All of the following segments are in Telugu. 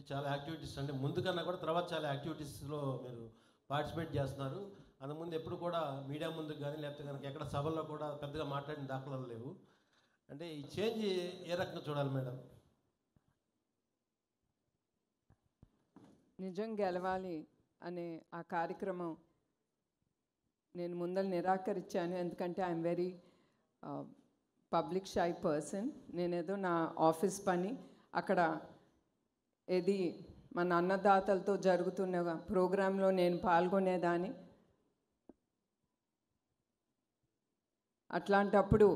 మీరు చాలా యాక్టివిటీస్ అంటే ముందు కన్నా కూడా తర్వాత చాలా యాక్టివిటీస్లో మీరు పార్టిసిపేట్ చేస్తున్నారు. అంతకుముందు ఎప్పుడు కూడా మీడియా ముందుకు కానీ లేకపోతే కనుక ఎక్కడ సభల్లో కూడా పెద్దగా మాట్లాడిన దాఖలాలు లేవు. అంటే ఈ చేంజ్ ఏ రకంగా చూడాలి మేడం? నిజం గెలవాలి అనే ఆ కార్యక్రమం నేను ముందర నిరాకరించాను. ఎందుకంటే I'm very public shy person. నేనేదో నా ఆఫీస్ పని అక్కడ ఏది మన అన్నదాతలతో జరుగుతున్న ప్రోగ్రాంలో నేను పాల్గొనేదాన్ని. అట్లాంటప్పుడు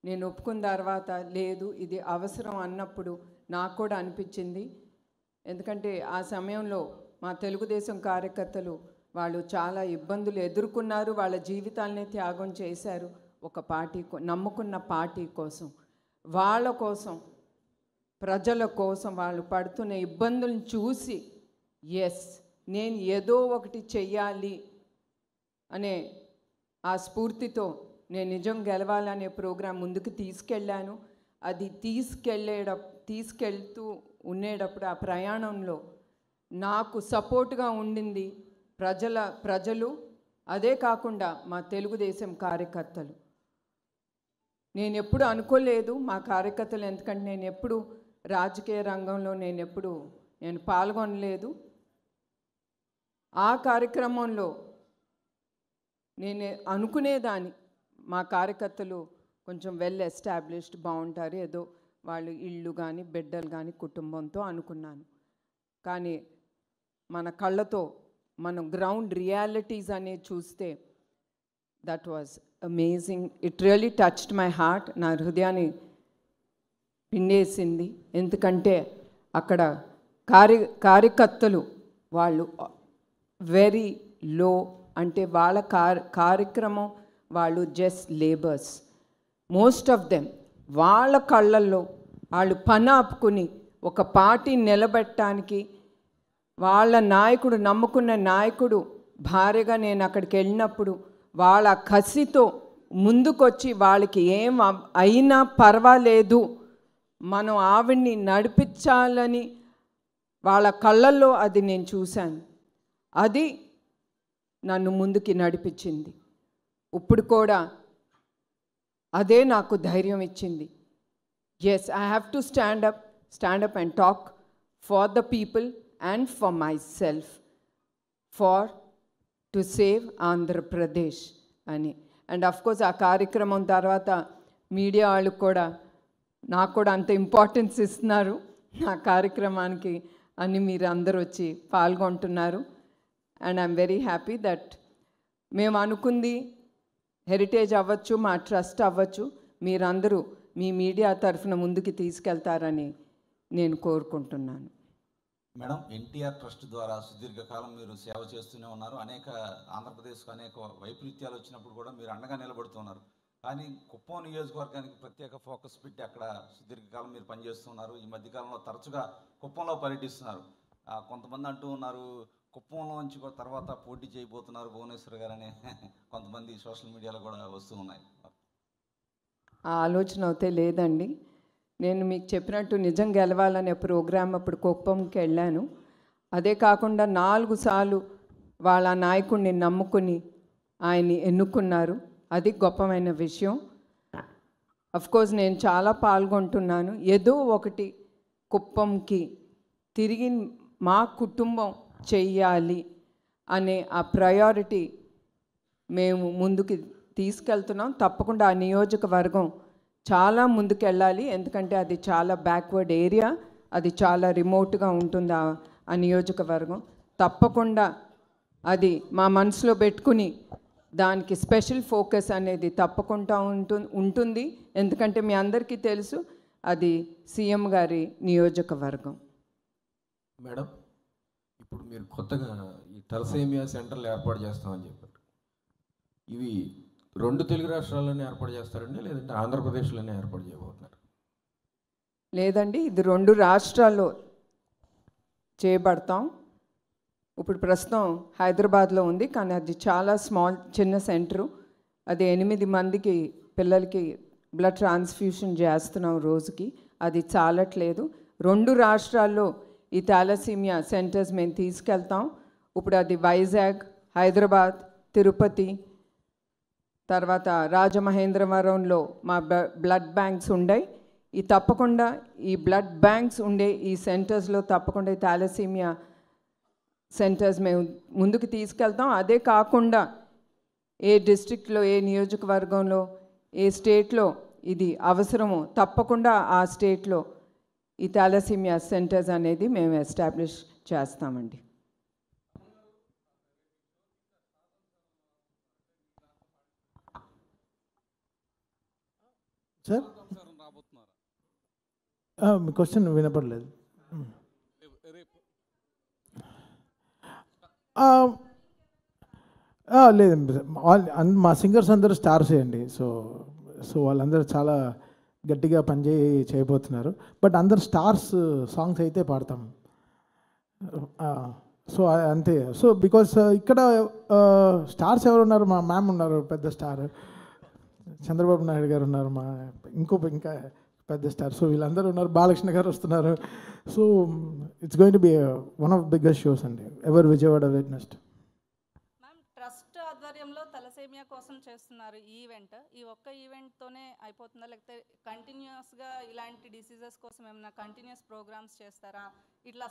నేను ఒప్పుకున్న తర్వాత లేదు ఇది అవసరం అన్నప్పుడు నాకు కూడా అనిపించింది. ఎందుకంటే ఆ సమయంలో మా తెలుగుదేశం కార్యకర్తలు వాళ్ళు చాలా ఇబ్బందులు ఎదుర్కొన్నారు. వాళ్ళ జీవితాలనే త్యాగం చేశారు ఒక పార్టీ నమ్ముకున్న పార్టీ కోసం. వాళ్ళ కోసం, ప్రజల కోసం వాళ్ళు పడుతున్న ఇబ్బందులను చూసి నేను ఏదో ఒకటి చెయ్యాలి అనే ఆ స్ఫూర్తితో నేను నిజం గెలవాలనే ప్రోగ్రాం ముందుకు తీసుకెళ్ళాను. అది తీసుకెళ్తూ ఉండేటప్పుడు ఆ ప్రయాణంలో నాకు సపోర్ట్గా ఉండింది ప్రజలు, అదే కాకుండా మా తెలుగుదేశం కార్యకర్తలు. నేను ఎప్పుడు అనుకోలేదు మా కార్యకర్తలు, ఎందుకంటే నేను ఎప్పుడు రాజకీయ రంగంలో నేను పాల్గొనలేదు. ఆ కార్యక్రమంలో నేను అనుకునేదాన్ని మా కార్యకర్తలు కొంచెం వెల్ ఎస్టాబ్లిష్డ్ బాగుంటారు, ఏదో వాళ్ళు ఇళ్ళు కానీ బిడ్డలు కానీ కుటుంబంతో అనుకున్నాను. కానీ మన కళ్ళతో మనం గ్రౌండ్ రియాలిటీస్ అనేది చూస్తే that was amazing. It really touched my heart. నా హృదయాన్ని పిండేసింది. ఎందుకంటే అక్కడ కార్యకర్తలు వాళ్ళు వెరీ లో, అంటే వాళ్ళ కార్యక్రమం వాళ్ళు just labours. Most of them వాళ్ళ కళ్ళల్లో వాళ్ళు పని ఆపుకుని ఒక పార్టీని నిలబెట్టడానికి వాళ్ళ నాయకుడు, నమ్ముకున్న నాయకుడు భార్యగా నేను అక్కడికి వెళ్ళినప్పుడు వాళ్ళ కసితో ముందుకొచ్చి వాళ్ళకి ఏం అయినా పర్వాలేదు మనం ఆవిడ్ని నడిపించాలని వాళ్ళ కళ్ళల్లో అది నేను చూశాను. అది నన్ను ముందుకి నడిపించింది. ఇప్పుడు కూడా అదే నాకు ధైర్యం ఇచ్చింది. I have to stand up and talk for the people and for myself to save Andhra Pradesh అని. అండ్ అఫ్ కోర్స్ ఆ కార్యక్రమం తర్వాత మీడియా వాళ్ళు కూడా నాకు కూడా అంత ఇంపార్టెన్స్ ఇస్తున్నారు నా కార్యక్రమానికి అని. మీరు అందరూ వచ్చి పాల్గొంటున్నారు. And I'm very happy that మేము అనుకుంది హెరిటేజ్ అవ్వచ్చు, మా ట్రస్ట్ అవ్వచ్చు, మీరందరూ మీ మీడియా తరఫున ముందుకు తీసుకెళ్తారని నేను కోరుకుంటున్నాను. మేడం, ఎన్టీఆర్ ట్రస్ట్ ద్వారా సుదీర్ఘకాలం మీరు సేవ చేస్తూనే ఉన్నారు. ఆంధ్రప్రదేశ్కు అనేక వైపరీత్యాలు వచ్చినప్పుడు కూడా మీరు అండగా నిలబడుతున్నారు. కానీ కుప్పం నియోజకవర్గానికి ప్రత్యేక ఫోకస్ పెట్టి అక్కడ సుదీర్ఘకాలం మీరు పనిచేస్తున్నారు. ఈ మధ్యకాలంలో తరచుగా కుప్పంలో పర్యటిస్తున్నారు. కొంతమంది అంటూ ఉన్నారు కుప్పంలోంచి తర్వాత పోటీ చేయబోతున్నారు భువనేశ్వర్ గారు అనే కొంతమంది సోషల్ మీడియాలో కూడా వస్తూ ఉన్నాయి. ఆ ఆలోచన అయితే లేదండి. నేను మీకు చెప్పినట్టు నిజం గెలవాలనే ప్రోగ్రాం అప్పుడు కుప్పంకి వెళ్ళాను. అదే కాకుండా 4 సార్లు వాళ్ళ నాయకుడిని నమ్ముకుని ఆయన్ని ఎన్నుకున్నారు. అది గొప్పమైన విషయం. అఫ్కోర్స్ నేను చాలా పాల్గొంటున్నాను. ఏదో ఒకటి కుప్పంకి తిరిగి మా కుటుంబం చెయ్యాలి అనే ఆ ప్రయారిటీ మేము ముందుకు తీసుకెళ్తున్నాం. తప్పకుండా ఆ నియోజకవర్గం చాలా ముందుకెళ్ళాలి. ఎందుకంటే అది చాలా బ్యాక్వర్డ్ ఏరియా, అది చాలా రిమోట్గా ఉంటుంది ఆ నియోజకవర్గం. తప్పకుండా అది మా మనసులో పెట్టుకుని దానికి స్పెషల్ ఫోకస్ అనేది తప్పకుండా ఉంటుంది. ఎందుకంటే మీ అందరికీ తెలుసు అది సీఎం గారి నియోజకవర్గం. మేడం, ఇప్పుడు మీరు కొత్తగా ఈ తలసేమియా సెంటర్లు ఏర్పాటు చేస్తామని చెప్పారు. ఇవి 2 తెలుగు రాష్ట్రాల్లోనే ఏర్పాటు చేస్తారండి, లేదంటే ఆంధ్రప్రదేశ్లోనే ఏర్పాటు చేయబోతున్నారు? లేదండి, ఇది 2 రాష్ట్రాల్లో చేయబడతాం. ఇప్పుడు ప్రస్తుతం హైదరాబాద్లో ఉంది, కానీ అది చాలా చిన్న సెంటరు. అది 8 మందికి పిల్లలకి బ్లడ్ ట్రాన్స్ఫ్యూషన్ చేస్తున్నాం రోజుకి. అది చాలట్లేదు. 2 రాష్ట్రాల్లో ఈ థాలసీమియా సెంటర్స్ మేము తీసుకెళ్తాం. ఇప్పుడు అది వైజాగ్, హైదరాబాద్, తిరుపతి, తర్వాత రాజమహేంద్రవరంలో మా బ్లడ్ బ్యాంక్స్ ఉన్నాయి. ఈ తప్పకుండా ఈ బ్లడ్ బ్యాంక్స్ ఉండే ఈ సెంటర్స్లో తప్పకుండా ఈ థాలసీమియా సెంటర్స్ మేము ముందుకు తీసుకెళ్తాం. అదే కాకుండా ఏ డిస్ట్రిక్ట్లో, ఏ నియోజకవర్గంలో, ఏ స్టేట్లో ఇది అవసరమో తప్పకుండా ఆ స్టేట్లో ఈ థాలసీమియా సెంటర్స్ అనేది మేము ఎస్టాబ్లిష్ చేస్తామండి. సార్ మీ క్వశ్చన్ వినపడలేదు. లేదండి, మా సింగర్స్ అందరూ స్టార్సే అండి. సో వాళ్ళందరూ చాలా గట్టిగా చేయబోతున్నారు. బట్ అందరు స్టార్స్ సాంగ్స్ అయితే పాడతాం. సో అంతే. సో బికాస్ ఇక్కడ స్టార్స్ ఎవరు ఉన్నారు? మా మ్యామ్ ఉన్నారు, పెద్ద స్టార్. చంద్రబాబు నాయుడు గారు ఉన్నారు, ఇంకా పెద్ద స్టార్. సో వీళ్ళందరూ ఉన్నారు. బాలకృష్ణ గారు వస్తున్నారు. So it's going to be one of biggest shows అండి ever Vijayawada witnessed. Ma'am, trust ఆధ్వర్యంలో తలసేమియా కోసం చేస్తున్నారు ఈ ఈవెంట్. ఈ ఒక్క ఈవెంట్తోనే అయిపోతుందా, లేకపోతే కంటిన్యూస్గా ఇలాంటి డిసీజెస్ కోసం ఏమైనా కంటిన్యూస్ ప్రోగ్రామ్స్ చేస్తారా? ఇట్లా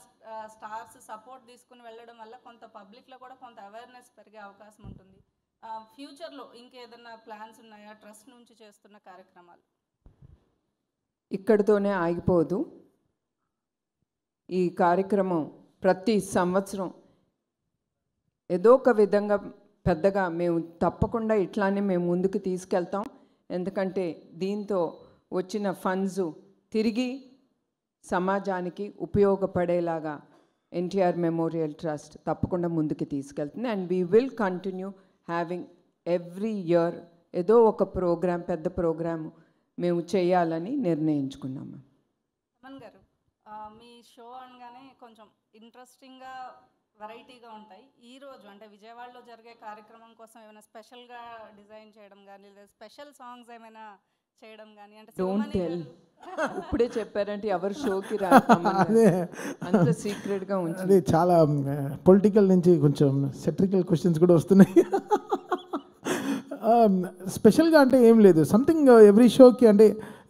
స్టార్స్ సపోర్ట్ తీసుకుని వెళ్ళడం వల్ల కొంత పబ్లిక్లో కూడా కొంత అవేర్నెస్ పెరిగే అవకాశం ఉంటుంది. ఫ్యూచర్లో ఇంకేదైనా ప్లాన్స్ ఉన్నాయా ట్రస్ట్ నుంచి చేస్తున్న కార్యక్రమాలు? ఇక్కడితోనే ఆగిపోదు. ఈ కార్యక్రమం ప్రతి సంవత్సరం ఏదో ఒక విధంగా పెద్దగా మేము తప్పకుండా ఇట్లానే మేము ముందుకు తీసుకెళ్తాం. ఎందుకంటే దీంతో వచ్చిన ఫండ్స్ తిరిగి సమాజానికి ఉపయోగపడేలాగా ఎన్టీఆర్ మెమోరియల్ ట్రస్ట్ తప్పకుండా ముందుకు తీసుకెళ్తుంది. And we will continue having every year ఏదో ఒక ప్రోగ్రాం, పెద్ద ప్రోగ్రాము మేము చేయాలని నిర్ణయించుకున్నాము. అమన్ గారు, మీ షో అనగానే కొంచెం ఇంట్రెస్టింగ్గా వెరైటీగా ఉంటాయి. ఈరోజు అంటే విజయవాడలో జరిగే కార్యక్రమం కోసం ఏమైనా స్పెషల్గా డిజైన్ చేయడం కానీ, లేదా స్పెషల్ సాంగ్స్ ఏమైనా చేయడం కానీ, అంటే డోంట్ టెల్. ఇప్పుడే చెప్పారంటే ఎవరు షోకి రాదే, అంత సీక్రెట్గా ఉంచి. అది చాలా పొలిటికల్ నుంచి కొంచెం సెట్రికల్ క్వశ్చన్స్ కూడా వస్తున్నాయి. స్పెషల్గా అంటే ఏం లేదు. సంథింగ్ ఎవ్రీ షోకి, అంటే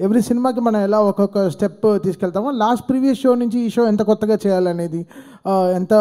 ఎవ్రీ సినిమాకి మనం ఎలా ఒక్కొక్క స్టెప్ తీసుకెళ్తామో, లాస్ట్ ప్రీవియస్ షో నుంచి ఈ షో ఎంత కొత్తగా చేయాలనేది, ఎంత